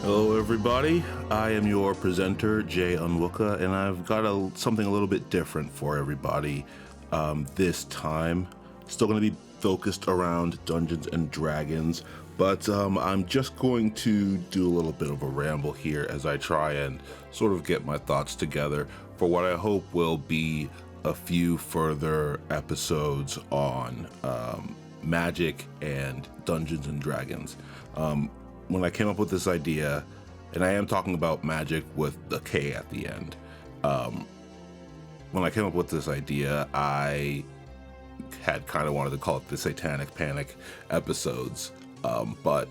Hello, everybody. I am your presenter, Jay Onwuka, and I've got something a little bit different for everybody this time. Still going to be focused around Dungeons and Dragons, but I'm just going to do a little bit of a ramble here as I try and sort of get my thoughts together for what I hope will be a few further episodes on magic and Dungeons and Dragons. When I came up with this idea, and I am talking about magic with the K at the end, when I came up with this idea, I had kind of wanted to call it the Satanic Panic episodes, but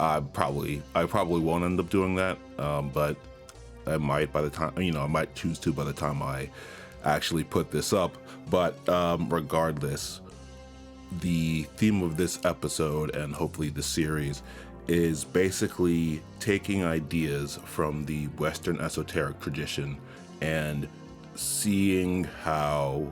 I probably won't end up doing that, but I might by the time, I might choose to by the time I actually put this up. But regardless, the theme of this episode and hopefully the series is basically taking ideas from the Western esoteric tradition and seeing how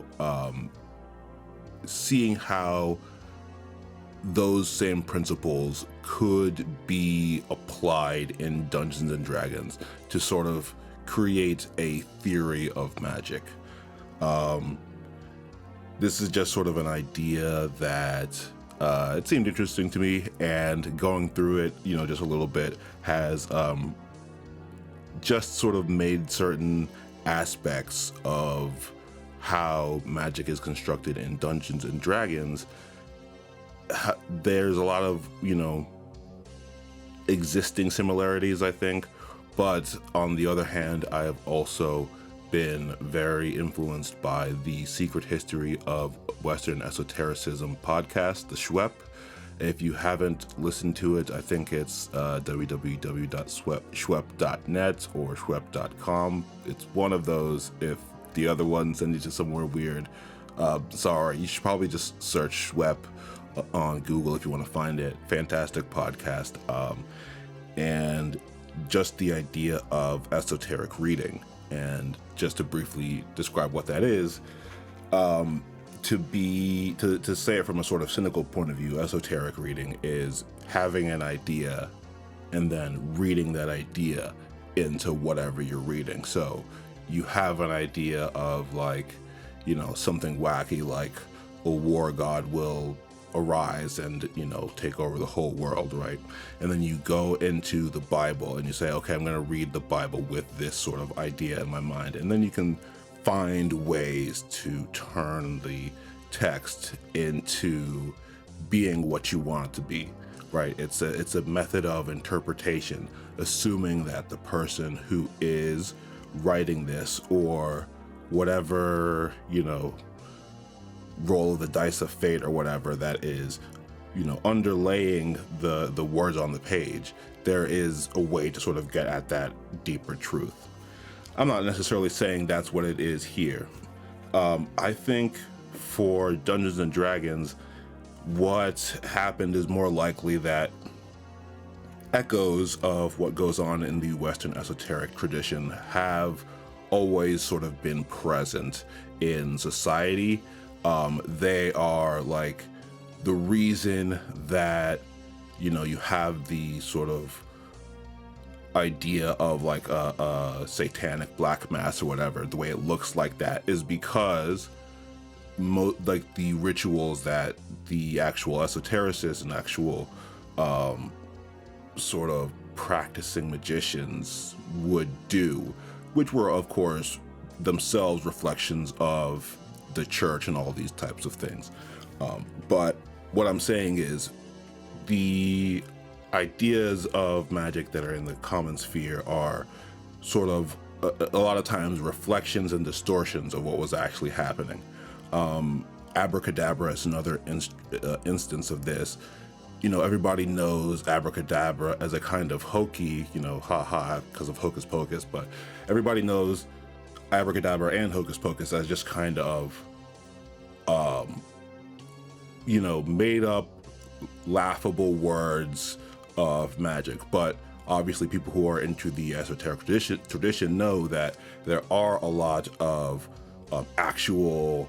those same principles could be applied in Dungeons and Dragons to sort of create a theory of magic. This is just sort of an idea that it seemed interesting to me, and going through it, just a little bit has just sort of made certain aspects of how magic is constructed in Dungeons and Dragons. There's a lot of, existing similarities, I think, but on the other hand, I have also been very influenced by the Secret History of Western Esotericism podcast, the SHWEP. If you haven't listened to it, I think it's www.shwep.net or shwep.com. It's one of those. If the other one sends you to somewhere weird, sorry, you should probably just search SHWEP on Google if you want to find it. Fantastic podcast. And just the idea of esoteric reading. And just to briefly describe what that is, to say it from a sort of cynical point of view, esoteric reading is having an idea and then reading that idea into whatever you're reading. So you have an idea of something wacky like a war god will arise and take over the whole world, right? And then you go into the Bible and you say, okay, I'm going to read the Bible with this sort of idea in my mind, and then you can find ways to turn the text into being what you want it to be, right? It's a method of interpretation, assuming that the person who is writing this, or whatever roll of the dice of fate or whatever that is, underlaying the words on the page, there is a way to sort of get at that deeper truth. I'm not necessarily saying that's what it is here. I think for Dungeons and Dragons, what happened is more likely that echoes of what goes on in the Western esoteric tradition have always sort of been present in society. They are like the reason that, you have the sort of idea of like a satanic black mass or whatever, the way it looks like that is because the rituals that the actual esotericists and actual sort of practicing magicians would do, which were of course themselves reflections of the church and all these types of things. But what I'm saying is the ideas of magic that are in the common sphere are sort of a lot of times reflections and distortions of what was actually happening. Abracadabra is another instance of this. Everybody knows abracadabra as a kind of hokey, because of hocus pocus, but everybody knows abracadabra and hocus pocus as just kind of made up laughable words of magic. But obviously people who are into the esoteric tradition know that there are a lot of actual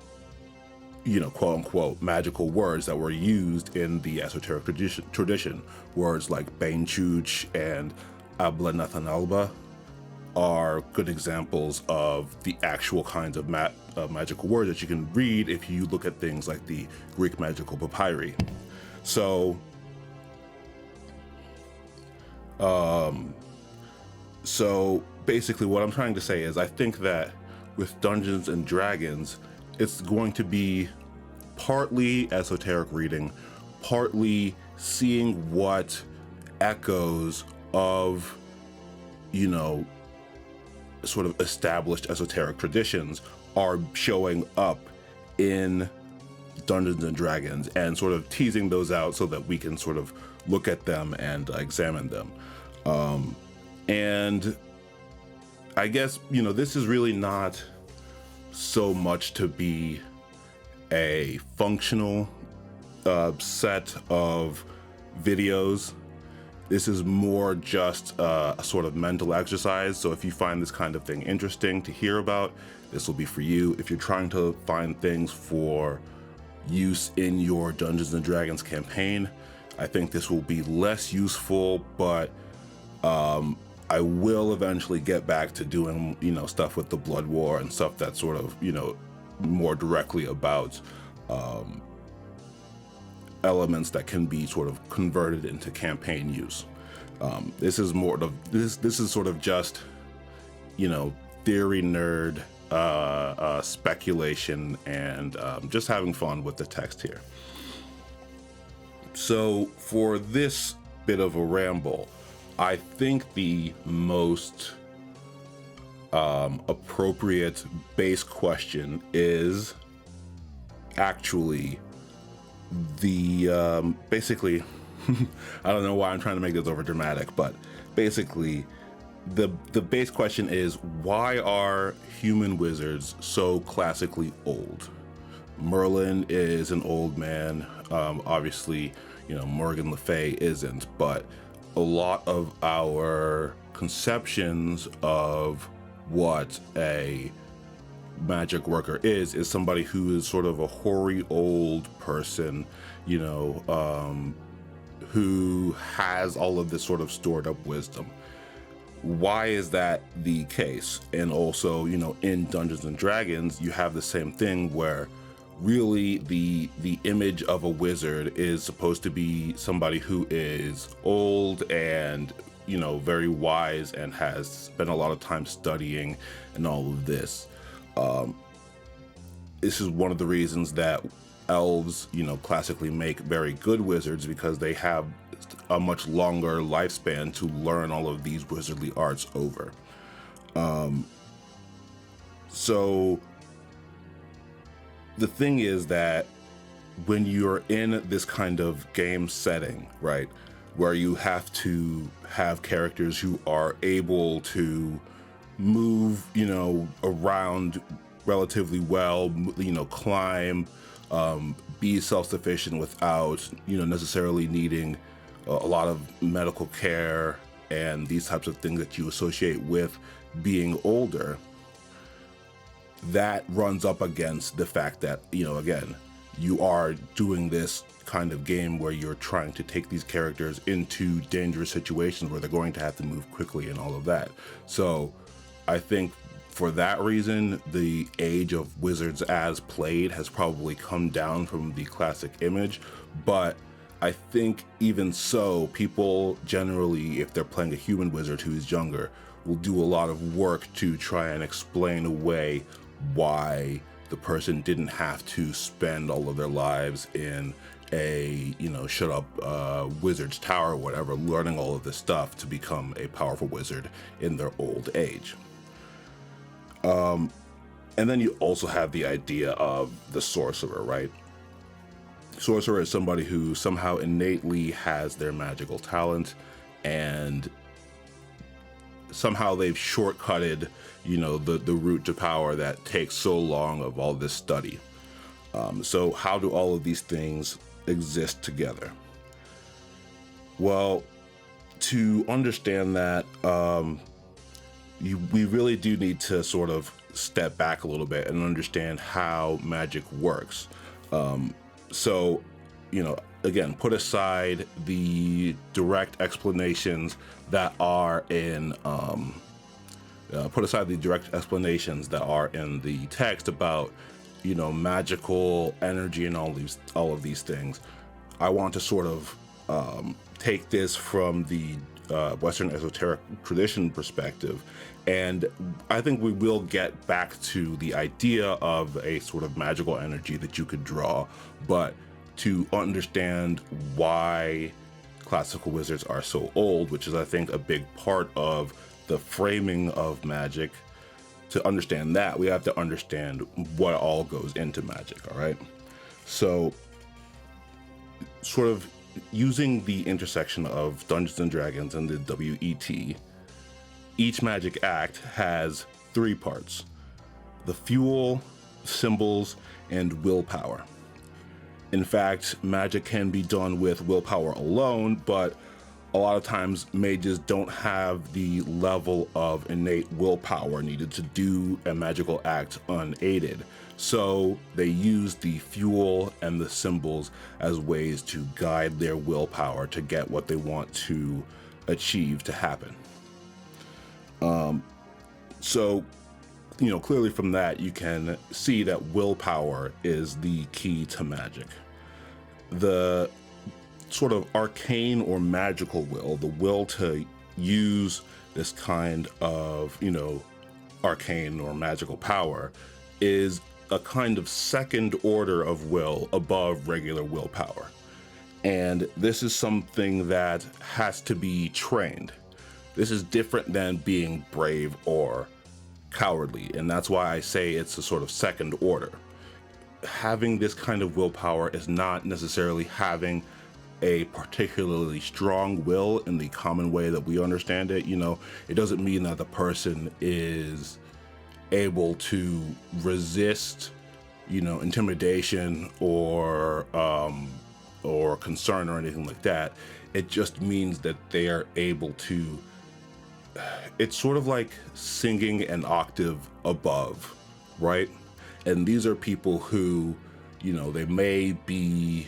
quote unquote magical words that were used in the esoteric tradition. Words like Bainchuch and Ablanathanalba are good examples of the actual kinds of magical words that you can read if you look at things like the Greek magical papyri. So basically what I'm trying to say is I think that with Dungeons and Dragons, it's going to be partly esoteric reading, partly seeing what echoes of, you know, sort of established esoteric traditions are showing up in Dungeons and Dragons, and sort of teasing those out so that we can sort of look at them and examine them. And I guess, you know, this is really not so much to be a functional set of videos. This is more just a sort of mental exercise. So if you find this kind of thing interesting to hear about, this will be for you. If you're trying to find things for use in your Dungeons and Dragons campaign, I think this will be less useful, but I will eventually get back to doing, you know, stuff with the Blood War and stuff that's sort of, you know, more directly about elements that can be sort of converted into campaign use. This is more of this is sort of just, you know, theory nerd speculation and just having fun with the text here. So for this bit of a ramble, I think the most appropriate base question is actually the basically I don't know why I'm trying to make this over dramatic, but basically the base question is, why are human wizards so classically old? Merlin is an old man. Obviously, you know, Morgan Le Fay isn't, but a lot of our conceptions of what a magic worker is somebody who is sort of a hoary old person, you know, who has all of this sort of stored up wisdom. Why is that the case? And also, you know, in Dungeons and Dragons, you have the same thing where really the image of a wizard is supposed to be somebody who is old and, you know, very wise and has spent a lot of time studying and all of this. This is one of the reasons that elves, you know, classically make very good wizards, because they have a much longer lifespan to learn all of these wizardly arts over. So the thing is that when you're in this kind of game setting, right, where you have to have characters who are able to move, you know, around relatively well, you know, climb, be self-sufficient without, you know, necessarily needing a lot of medical care and these types of things that you associate with being older, that runs up against the fact that, you know, again, you are doing this kind of game where you're trying to take these characters into dangerous situations where they're going to have to move quickly and all of that. So I think for that reason, the age of wizards as played has probably come down from the classic image. But I think even so, people generally, if they're playing a human wizard who is younger, will do a lot of work to try and explain away why the person didn't have to spend all of their lives in a, you know, shut up wizard's tower or whatever, learning all of this stuff to become a powerful wizard in their old age. And then you also have the idea of the sorcerer, right? Sorcerer is somebody who somehow innately has their magical talent, and somehow they've shortcutted, you know, the route to power that takes so long of all this study. So how do all of these things exist together? Well, to understand that, we really do need to sort of step back a little bit and understand how magic works. So again, put aside the direct explanations that are in the text about, magical energy and all of these things. I want to sort of take this from the Western esoteric tradition perspective, and I think we will get back to the idea of a sort of magical energy that you could draw, but to understand why classical wizards are so old, which is, I think, a big part of the framing of magic. To understand that, we have to understand what all goes into magic, all right? So, sort of using the intersection of Dungeons and Dragons and the WET, each magic act has 3 parts: the fuel, symbols, and willpower. In fact, magic can be done with willpower alone, but a lot of times mages don't have the level of innate willpower needed to do a magical act unaided. So they use the fuel and the symbols as ways to guide their willpower to get what they want to achieve to happen. So clearly from that, you can see that willpower is the key to magic. The sort of arcane or magical will, the will to use this kind of, arcane or magical power, is a kind of second order of will above regular willpower. And this is something that has to be trained. This is different than being brave or cowardly, and that's why I say it's a sort of second order. Having this kind of willpower is not necessarily having a particularly strong will in the common way that we understand it. It doesn't mean that the person is able to resist, intimidation or concern or anything like that. It just means that they are able to, it's sort of like singing an octave above, right? And these are people who, they may be,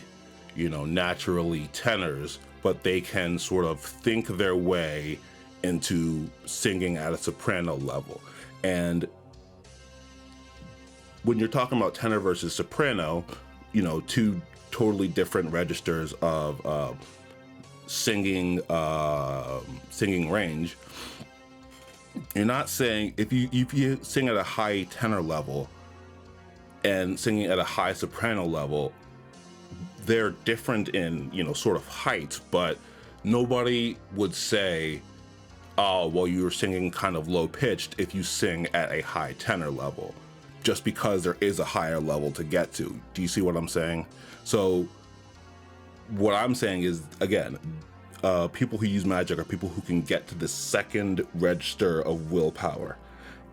naturally tenors, but they can sort of think their way into singing at a soprano level. And when you're talking about tenor versus soprano, 2 totally different registers of singing range. You're not saying, if you sing at a high tenor level and singing at a high soprano level, they're different in, sort of height, but nobody would say, oh, well, you're singing kind of low pitched if you sing at a high tenor level, just because there is a higher level to get to. Do you see what I'm saying? So what I'm saying is, again, people who use magic are people who can get to the second register of willpower.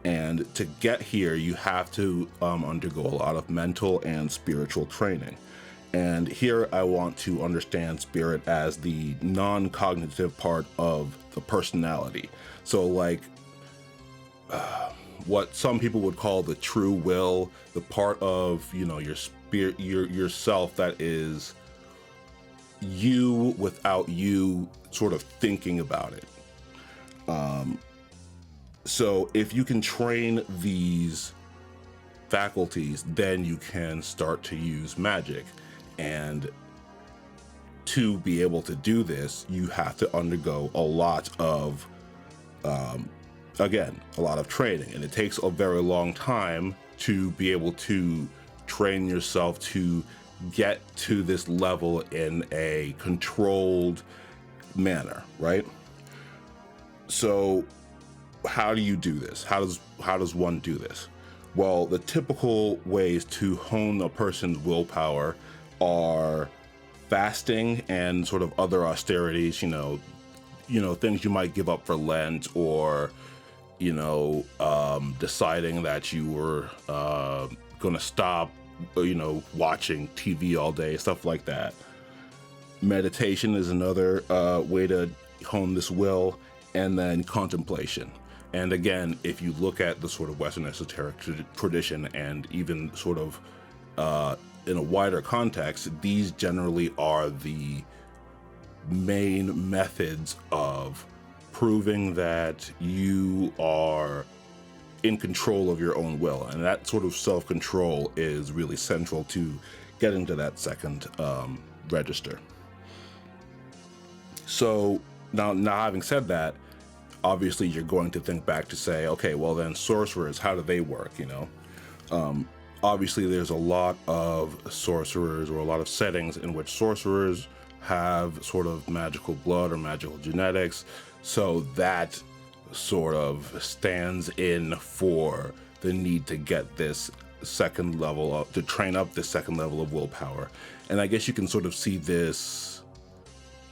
And to get here, you have to undergo a lot of mental and spiritual training. And here I want to understand spirit as the non-cognitive part of the personality. So like what some people would call the true will, the part of, your spirit, yourself that is you without you sort of thinking about it. So if you can train these faculties, then you can start to use magic. And to be able to do this, you have to undergo a lot of, again, a lot of training. And it takes a very long time to be able to train yourself to get to this level in a controlled manner, right? So how do you do this? How does one do this? Well, the typical ways to hone a person's willpower are fasting and sort of other austerities, things you might give up for Lent, or, deciding that you were going to stop, watching TV all day, stuff like that. Meditation is another way to hone this will, and then contemplation. And again, if you look at the sort of Western esoteric tradition and even sort of in a wider context, these generally are the main methods of proving that you are in control of your own will. And that sort of self-control is really central to getting to that second register. So now having said that, obviously you're going to think back to say, okay, well then sorcerers, how do they work, you know? Obviously there's a lot of sorcerers, or a lot of settings in which sorcerers have sort of magical blood or magical genetics, so that sort of stands in for the need to get this second level up, to train up this second level of willpower. And I guess you can sort of see this,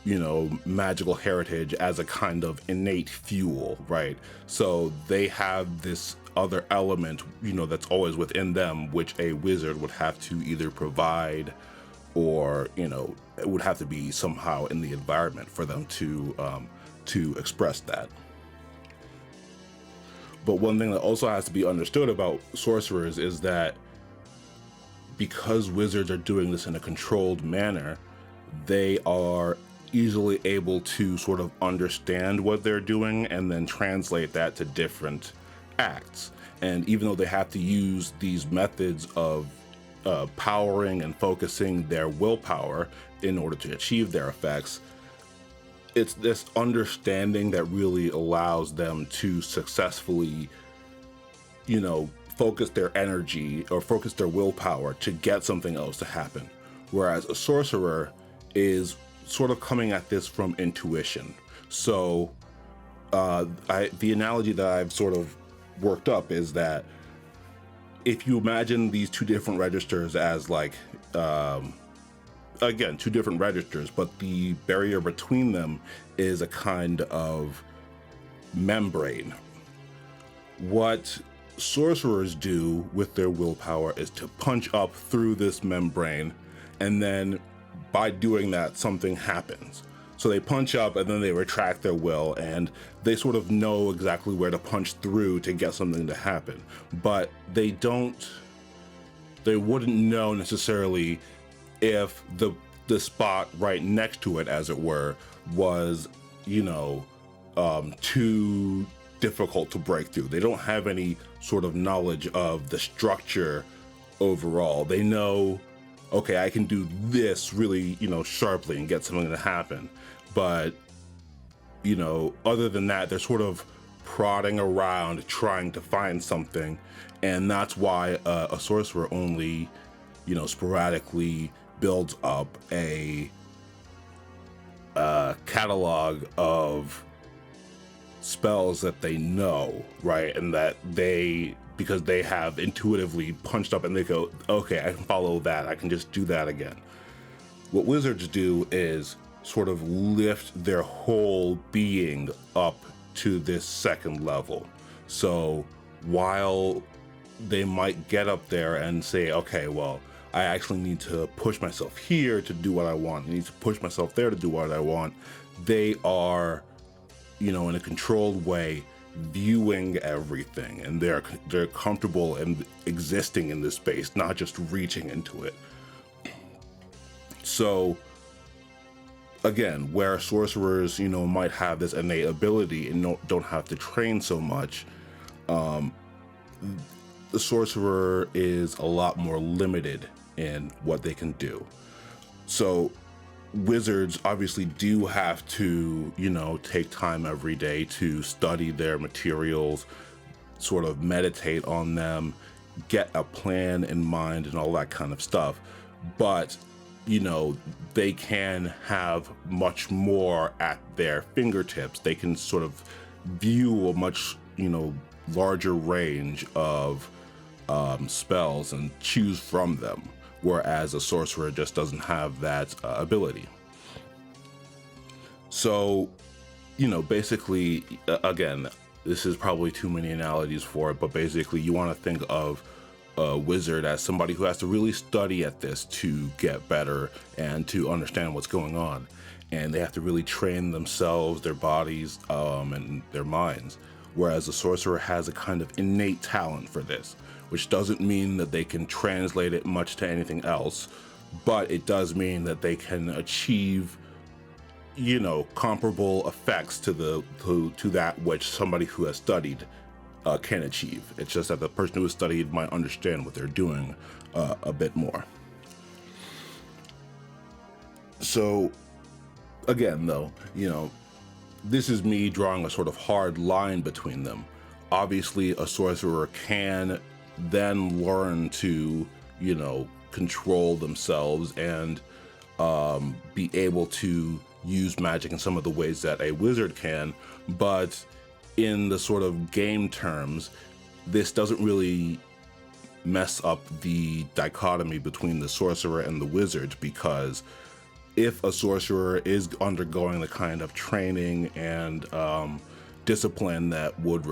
you know, magical heritage as a kind of innate fuel, right? So they have this other element, you know, that's always within them, which a wizard would have to either provide, or, you know, it would have to be somehow in the environment for them to express that. But one thing that also has to be understood about sorcerers is that because wizards are doing this in a controlled manner, they are easily able to sort of understand what they're doing and then translate that to different acts. And even though they have to use these methods of powering and focusing their willpower in order to achieve their effects, it's this understanding that really allows them to successfully, you know, focus their energy or focus their willpower to get something else to happen. Whereas a sorcerer is sort of coming at this from intuition. So the analogy that I've sort of worked up is that if you imagine these two different registers as like, again, two different registers, but the barrier between them is a kind of membrane. What sorcerers do with their willpower is to punch up through this membrane, and then by doing that, something happens. So they punch up and then they retract their will, and they sort of know exactly where to punch through to get something to happen. But they wouldn't know necessarily if the spot right next to it, as it were, was, you know, too difficult to break through. They don't have any sort of knowledge of the structure overall. They know, okay, I can do this really, you know, sharply and get something to happen. But, you know, other than that, they're sort of prodding around trying to find something. And that's why a sorcerer only, you know, sporadically builds up a catalog of spells that they know, right? And that because they have intuitively punched up and they go, okay, I can follow that, I can just do that again. What wizards do is sort of lift their whole being up to this second level. So while they might get up there and say, okay, well, I actually need to push myself here to do what I want, I need to push myself there to do what I want, they are, you know, in a controlled way, viewing everything, and they're comfortable in existing in this space, not just reaching into it. So again, where sorcerers, you know, might have this innate ability and don't have to train so much, the sorcerer is a lot more limited in what they can do. So wizards obviously do have to, you know, take time every day to study their materials, sort of meditate on them, get a plan in mind and all that kind of stuff. But, you know, they can have much more at their fingertips. They can sort of view a much, you know, larger range of spells and choose from them, whereas a sorcerer just doesn't have that ability. So, you know, basically, again, this is probably too many analogies for it, but basically you want to think of a wizard as somebody who has to really study at this to get better and to understand what's going on. And they have to really train themselves, their bodies, and their minds. Whereas a sorcerer has a kind of innate talent for this, which doesn't mean that they can translate it much to anything else, but it does mean that they can achieve, you know, comparable effects to that which somebody who has studied can achieve. It's just that the person who has studied might understand what they're doing a bit more. So again, though, you know, this is me drawing a sort of hard line between them. Obviously, a sorcerer can then learn to, you know, control themselves and be able to use magic in some of the ways that a wizard can, but in the sort of game terms, this doesn't really mess up the dichotomy between the sorcerer and the wizard, because if a sorcerer is undergoing the kind of training and discipline that would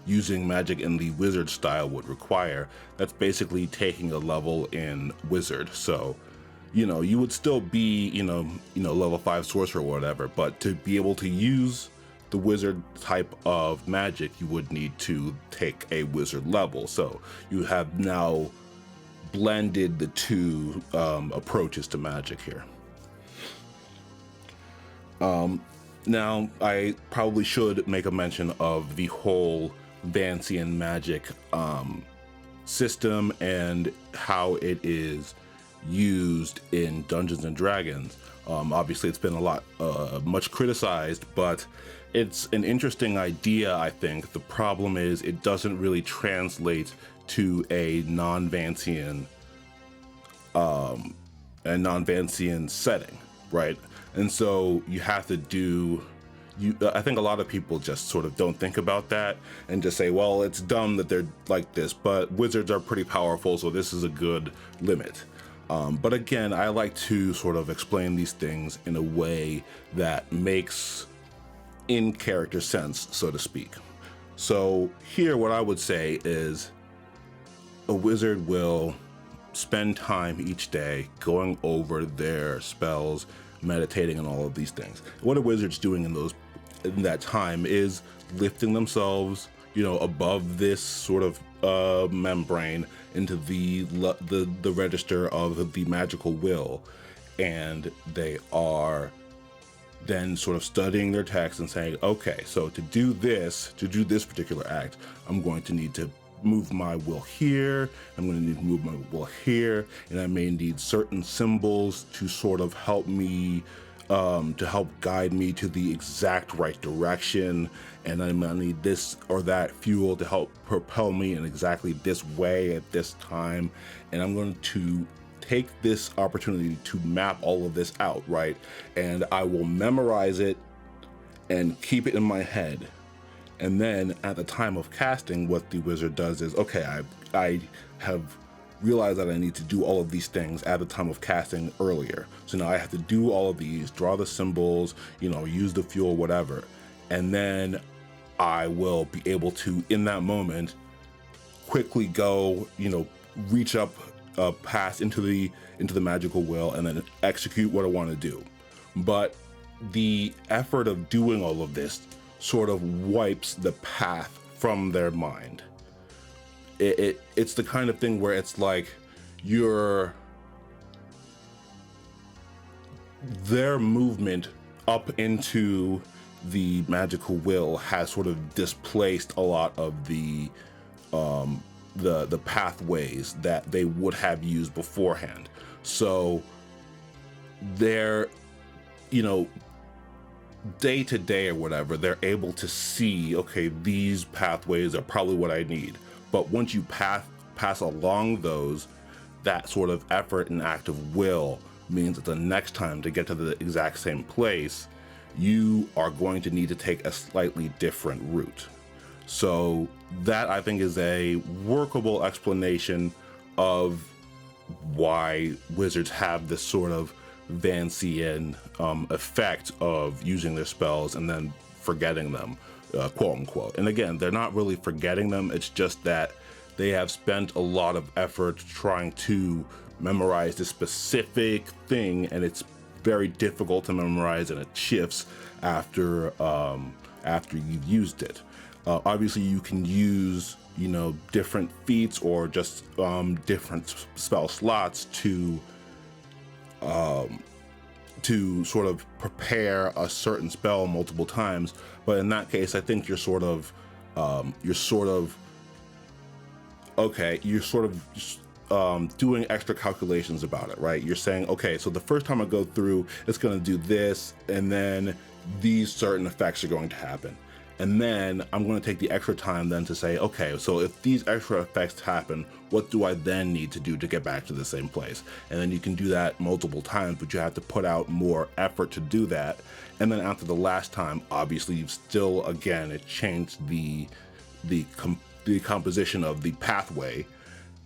using magic in the wizard style would require, that's basically taking a level in wizard. So, you know, you would still be, you know, level 5 sorcerer or whatever, but to be able to use the wizard type of magic, you would need to take a wizard level. So you have now blended the two approaches to magic here. Now, I probably should make a mention of the whole Vancian magic system and how it is used in Dungeons and Dragons. Obviously, it's been much criticized, but it's an interesting idea, I think. The problem is it doesn't really translate to a non-Vancian setting, right? And so you have to I think a lot of people just sort of don't think about that and just say, well, it's dumb that they're like this, but wizards are pretty powerful, so this is a good limit. But again, I like to sort of explain these things in a way that makes in-character sense, so to speak. So here, what I would say is a wizard will spend time each day going over their spells, meditating, and all of these things. What a wizard's doing in that time is lifting themselves, you know, above this sort of membrane into the register of the magical will, and they are then sort of studying their text and saying, okay, so to do this particular act, I'm going to need to move my will here, I'm going to need to move my will here, and I may need certain symbols to sort of help me, to help guide me to the exact right direction, and I might need this or that fuel to help propel me in exactly this way at this time, and I'm going to take this opportunity to map all of this out, right? And I will memorize it and keep it in my head. And then at the time of casting, what the wizard does is, okay, I have realized that I need to do all of these things at the time of casting earlier. So now I have to do all of these, draw the symbols, you know, use the fuel, whatever. And then I will be able to, in that moment, quickly go, you know, reach up, pass into the magical will, and then execute what I want to do. But the effort of doing all of this sort of wipes the path from their mind. It's the kind of thing where it's like their movement up into the magical will has sort of displaced a lot of the pathways that they would have used beforehand. So they're, you know, day to day or whatever, they're able to see, okay, these pathways are probably what I need. But once you pass along those, that sort of effort and act of will means that the next time to get to the exact same place, you are going to need to take a slightly different route. So that, I think, is a workable explanation of why wizards have this sort of Vancian effect of using their spells and then forgetting them, quote unquote. And again, they're not really forgetting them, it's just that they have spent a lot of effort trying to memorize this specific thing, and it's very difficult to memorize, and it shifts after you've used it. Obviously, you can use different feats or just different spell slots to sort of prepare a certain spell multiple times. But in that case, I think you're sort of doing extra calculations about it, right? You're saying, okay, so the first time I go through, it's going to do this, and then these certain effects are going to happen. And then I'm going to take the extra time then to say, okay, so if these extra effects happen, what do I then need to do to get back to the same place? And then you can do that multiple times, but you have to put out more effort to do that. And then after the last time, obviously you've still, again, it changed the composition of the pathway.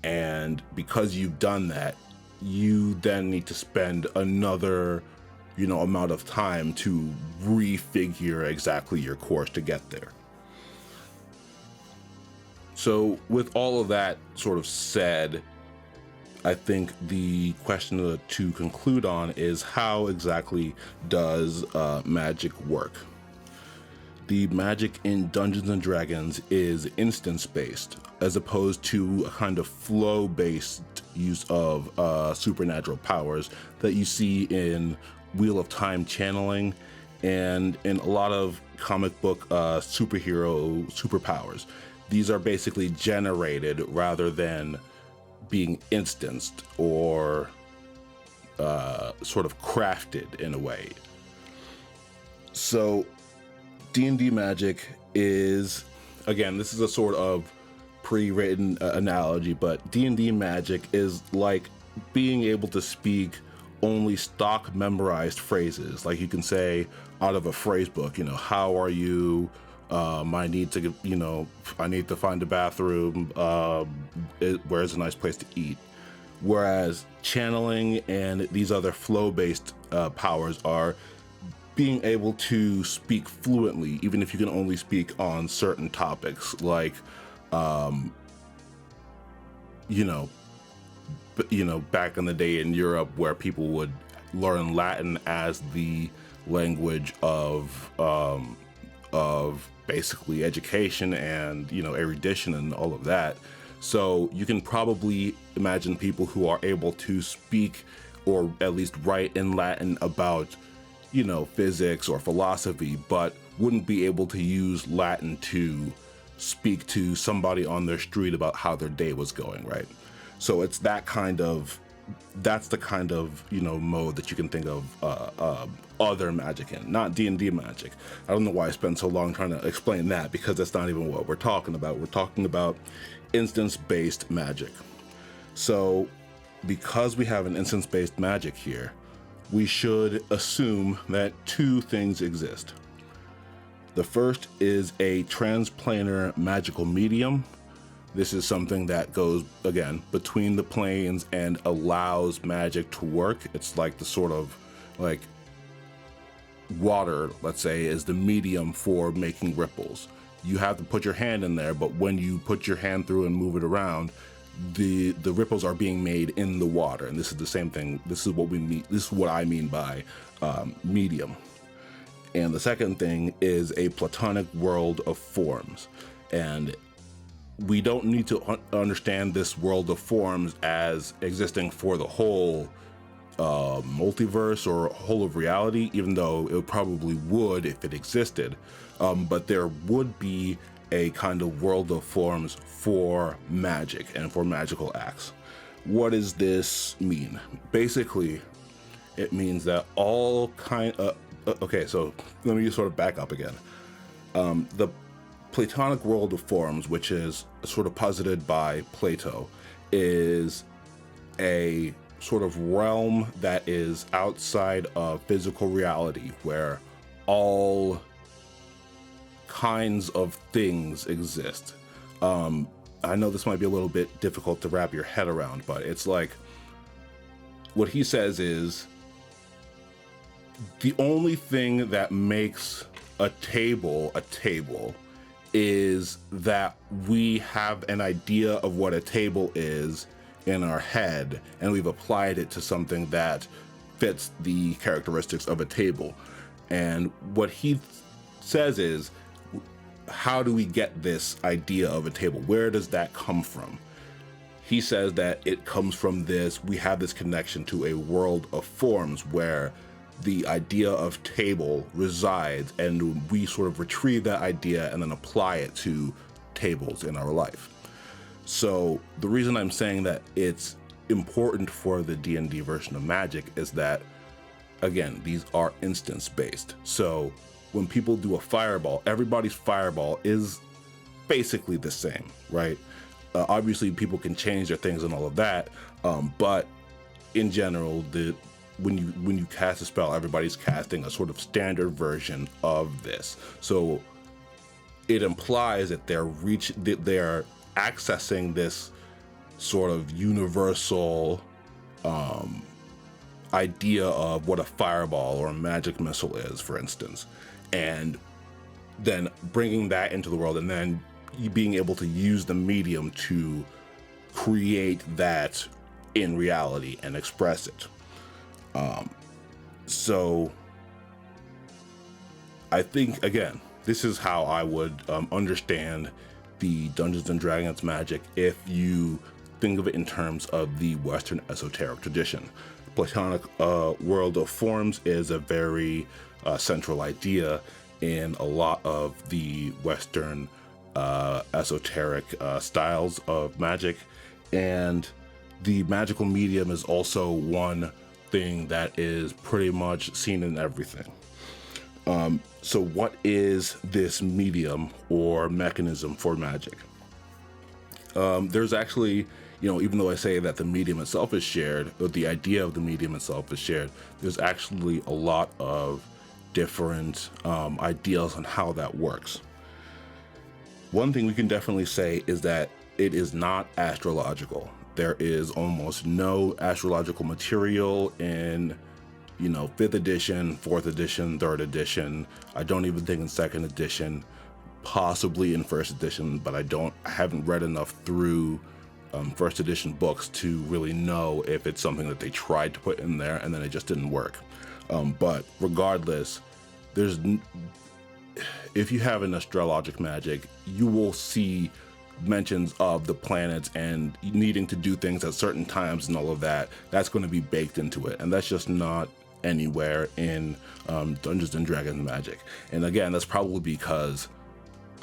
And because you've done that, you then need to spend another amount of time to refigure exactly your course to get there. So with all of that sort of said, I think the question to conclude on is, how exactly does magic work? The magic in Dungeons and Dragons is instance-based, as opposed to a kind of flow-based use of supernatural powers that you see in Wheel of Time channeling and in a lot of comic book superhero superpowers. These are basically generated rather than being instanced or sort of crafted in a way. So D&D magic is, again, this is a sort of pre-written analogy, but D&D magic is like being able to speak only stock memorized phrases. Like you can say out of a phrase book, how are you? I need to find a bathroom. Where's a nice place to eat? Whereas channeling and these other flow-based powers are being able to speak fluently, even if you can only speak on certain topics, like, back in the day in Europe, where people would learn Latin as the language of basically education and erudition and all of that. So you can probably imagine people who are able to speak or at least write in Latin about physics or philosophy, but wouldn't be able to use Latin to speak to somebody on their street about how their day was going, right? So it's that's the kind of mode that you can think of other magic in, not D&D magic. I don't know why I spent so long trying to explain that, because that's not even what we're talking about. We're talking about instance-based magic. So because we have an instance-based magic here, we should assume that two things exist. The first is a transplanar magical medium. This is something that goes, again, between the planes and allows magic to work. It's like the sort of like water, let's say, is the medium for making ripples. You have to put your hand in there, but when you put your hand through and move it around, the ripples are being made in the water. And this is the same thing. This is what I mean by medium. And the second thing is a platonic world of forms. And we don't need to understand this world of forms as existing for the whole multiverse or whole of reality, even though it probably would if it existed. But there would be a kind of world of forms for magic and for magical acts. What does this mean? Basically, it means that all okay, so let me just sort of back up again. The Platonic world of forms, which is sort of posited by Plato, is a sort of realm that is outside of physical reality, where all kinds of things exist. I know this might be a little bit difficult to wrap your head around, but it's like, what he says is, the only thing that makes a table is that we have an idea of what a table is in our head, and we've applied it to something that fits the characteristics of a table. And what he says is, how do we get this idea of a table? Where does that come from? He says that it comes from this, we have this connection to a world of forms where the idea of table resides, and we sort of retrieve that idea and then apply it to tables in our life. So the reason I'm saying that it's important for the D&D version of Magic is that, again, these are instance-based. So when people do a fireball, everybody's fireball is basically the same, right? Obviously, people can change their things and all of that, but in general, when you cast a spell, everybody's casting a sort of standard version of this. So it implies that they're accessing this sort of universal idea of what a fireball or a magic missile is, for instance, and then bringing that into the world, and then being able to use the medium to create that in reality and express it. So I think, again, this is how I would understand the Dungeons and Dragons magic if you think of it in terms of the Western esoteric tradition. Platonic world of forms is a very central idea in a lot of the Western esoteric styles of magic, and the magical medium is also one thing that is pretty much seen in everything. So what is this medium or mechanism for magic? There's actually, even though I say that the medium itself is shared, or the idea of the medium itself is shared, there's actually a lot of different ideas on how that works. One thing we can definitely say is that it is not astrological. There is almost no astrological material in, 5th edition, 4th edition, 3rd edition. I don't even think in 2nd edition, possibly in 1st edition, but I haven't read enough through 1st edition books to really know if it's something that they tried to put in there and then it just didn't work. But regardless, if you have an astrologic magic, you will see mentions of the planets and needing to do things at certain times and all of that. That's going to be baked into it, and that's just not anywhere in Dungeons and Dragons magic. And again, that's probably because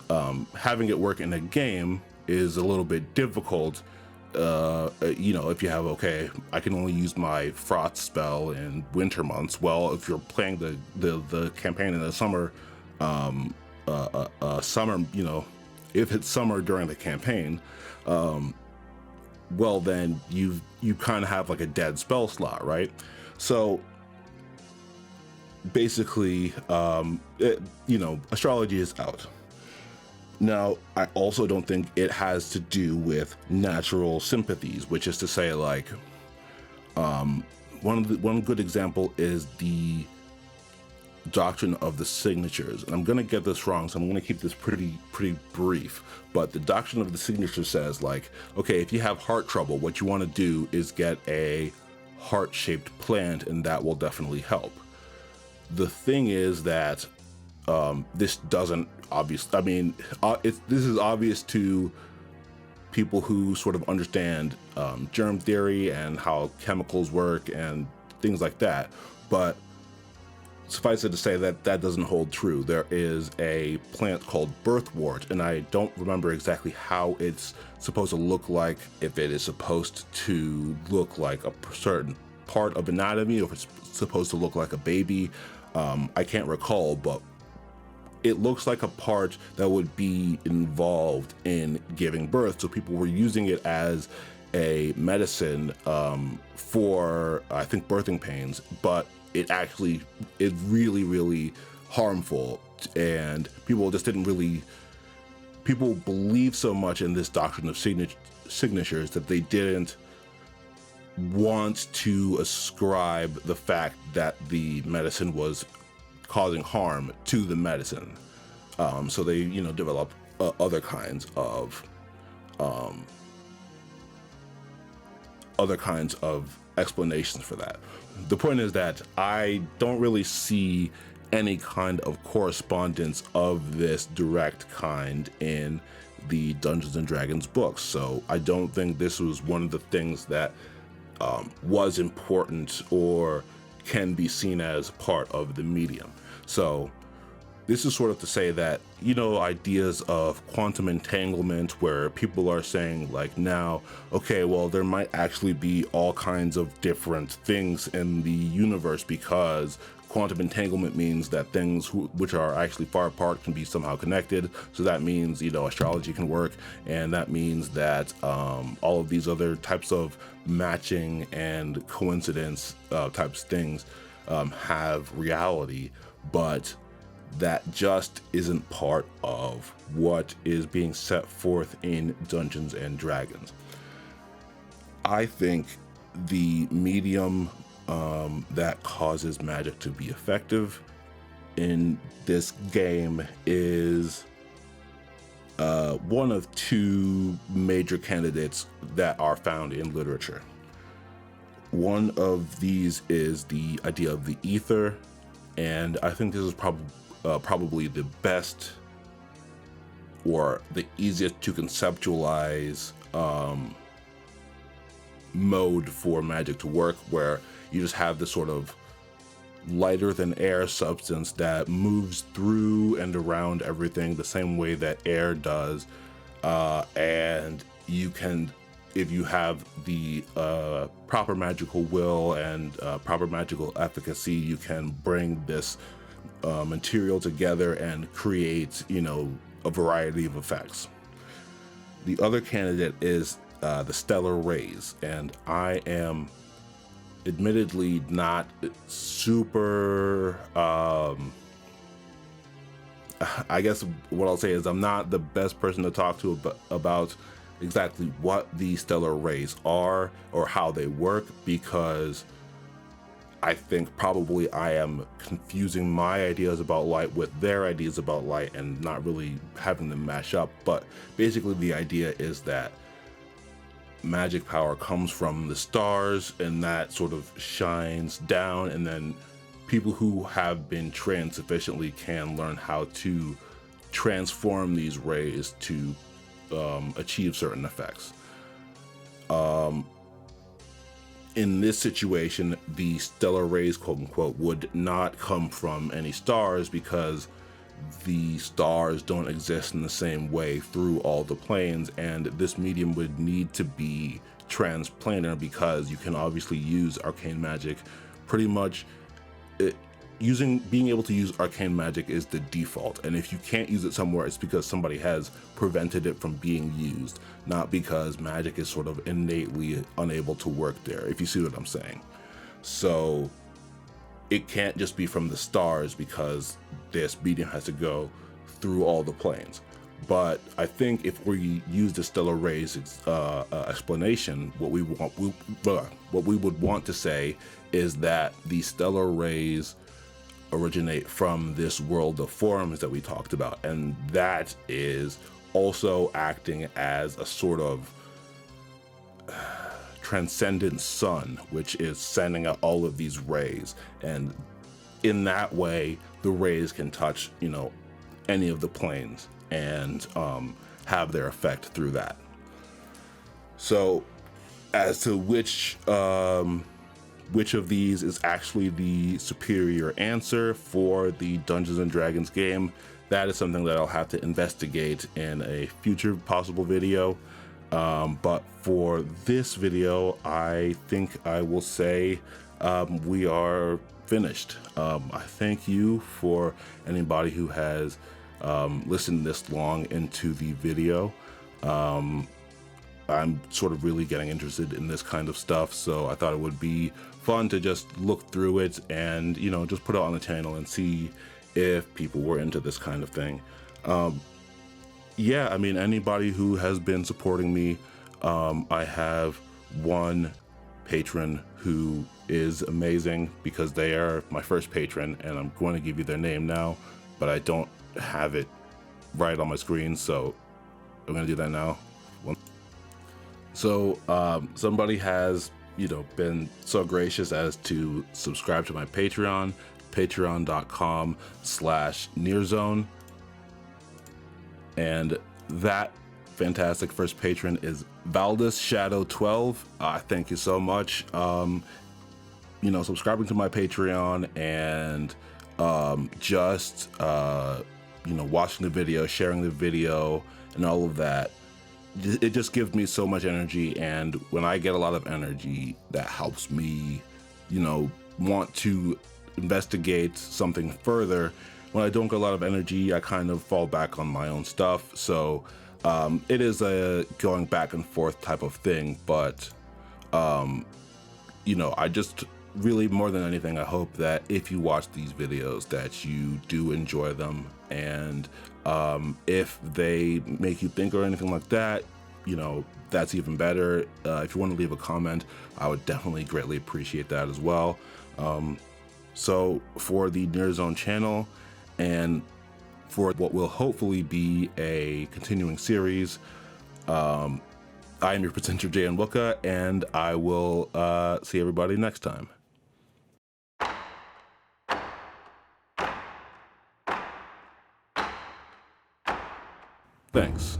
having it work in a game is a little bit difficult. If you have, I can only use my frost spell in winter months. Well, if you're playing the campaign in the summer, if it's summer during the campaign, well, then you kind of have like a dead spell slot, right? So basically, astrology is out. Now, I also don't think it has to do with natural sympathies, which is to say, like, one good example is the doctrine of the signatures. And I'm going to get this wrong, so I'm going to keep this pretty brief. But the doctrine of the signature says, like, okay, if you have heart trouble, what you want to do is get a heart-shaped plant, and that will definitely help. The thing is that this doesn't this is obvious to people who sort of understand germ theory and how chemicals work and things like that. But suffice it to say that doesn't hold true. There is a plant called birthwort, and I don't remember exactly how it's supposed to look like, if it is supposed to look like a certain part of anatomy, or if it's supposed to look like a baby. I can't recall, but it looks like a part that would be involved in giving birth. So people were using it as a medicine for, I think, birthing pains, but it actually is really, really harmful. And people believe so much in this doctrine of signatures that they didn't want to ascribe the fact that the medicine was causing harm to the medicine. So they, develop other kinds of explanations for that. The point is that I don't really see any kind of correspondence of this direct kind in the Dungeons and Dragons books. So I don't think this was one of the things that was important or can be seen as part of the medium. So this is sort of to say that, you know, ideas of quantum entanglement, where people are saying like now, okay, well, there might actually be all kinds of different things in the universe, because quantum entanglement means that things which are actually far apart can be somehow connected. So that means, you know, astrology can work, and that means that all of these other types of matching and coincidence types of things have reality, but that just isn't part of what is being set forth in Dungeons and Dragons. I think the medium that causes magic to be effective in this game is one of two major candidates that are found in literature. One of these is the idea of the ether, and I think this is probably the best or the easiest to conceptualize mode for magic to work, where you just have this sort of lighter than air substance that moves through and around everything the same way that air does, and you can, if you have the proper magical will and proper magical efficacy, you can bring this material together and create, you know, a variety of effects. The other candidate is the stellar rays, and I am admittedly not super I guess what I'll say is I'm not the best person to talk to about exactly what the stellar rays are or how they work, because I think probably I am confusing my ideas about light with their ideas about light and not really having them mash up. But basically the idea is that magic power comes from the stars, and that sort of shines down, and then people who have been trained sufficiently can learn how to transform these rays to achieve certain effects. In this situation, the stellar rays, quote unquote, would not come from any stars, because the stars don't exist in the same way through all the planes, and this medium would need to be transplanar, because you can obviously use arcane magic pretty much. Being able to use arcane magic is the default, and if you can't use it somewhere, it's because somebody has prevented it from being used, not because magic is sort of innately unable to work there, if you see what I'm saying. So it can't just be from the stars, because this medium has to go through all the planes. But I think if we use the stellar rays explanation, what we would want to say is that the stellar rays originate from this world of forms that we talked about, and that is also acting as a sort of transcendent sun, which is sending out all of these rays, and in that way the rays can touch, you know, any of the planes and have their effect through that. So as to which of these is actually the superior answer for the Dungeons and Dragons game, that is something that I'll have to investigate in a future possible video. But for this video, I think I will say we are finished. I thank you for anybody who has listened this long into the video. I'm sort of really getting interested in this kind of stuff, so I thought it would be fun to just look through it and, you know, just put it on the channel and see if people were into this kind of thing. Yeah, I mean, anybody who has been supporting me, I have one patron who is amazing, because they are my first patron, and I'm going to give you their name now, but I don't have it right on my screen, so I'm going to do that now. So somebody has, you know, been so gracious as to subscribe to my Patreon, patreon.com/nearzone. And that fantastic first patron is Valdis Shadow 12. Thank you so much. Subscribing to my Patreon and watching the video, sharing the video, and all of that. It just gives me so much energy, and when I get a lot of energy, that helps me, want to investigate something further. When I don't get a lot of energy, I kind of fall back on my own stuff. So it is a going back and forth type of thing, but I just really, more than anything, I hope that if you watch these videos that you do enjoy them, and if they make you think or anything like that, that's even better. If you want to leave a comment, I would definitely greatly appreciate that as well. So for the Nearzone channel, and for what will hopefully be a continuing series, I am your presenter, Jay Onwuka, and I will see everybody next time. Thanks.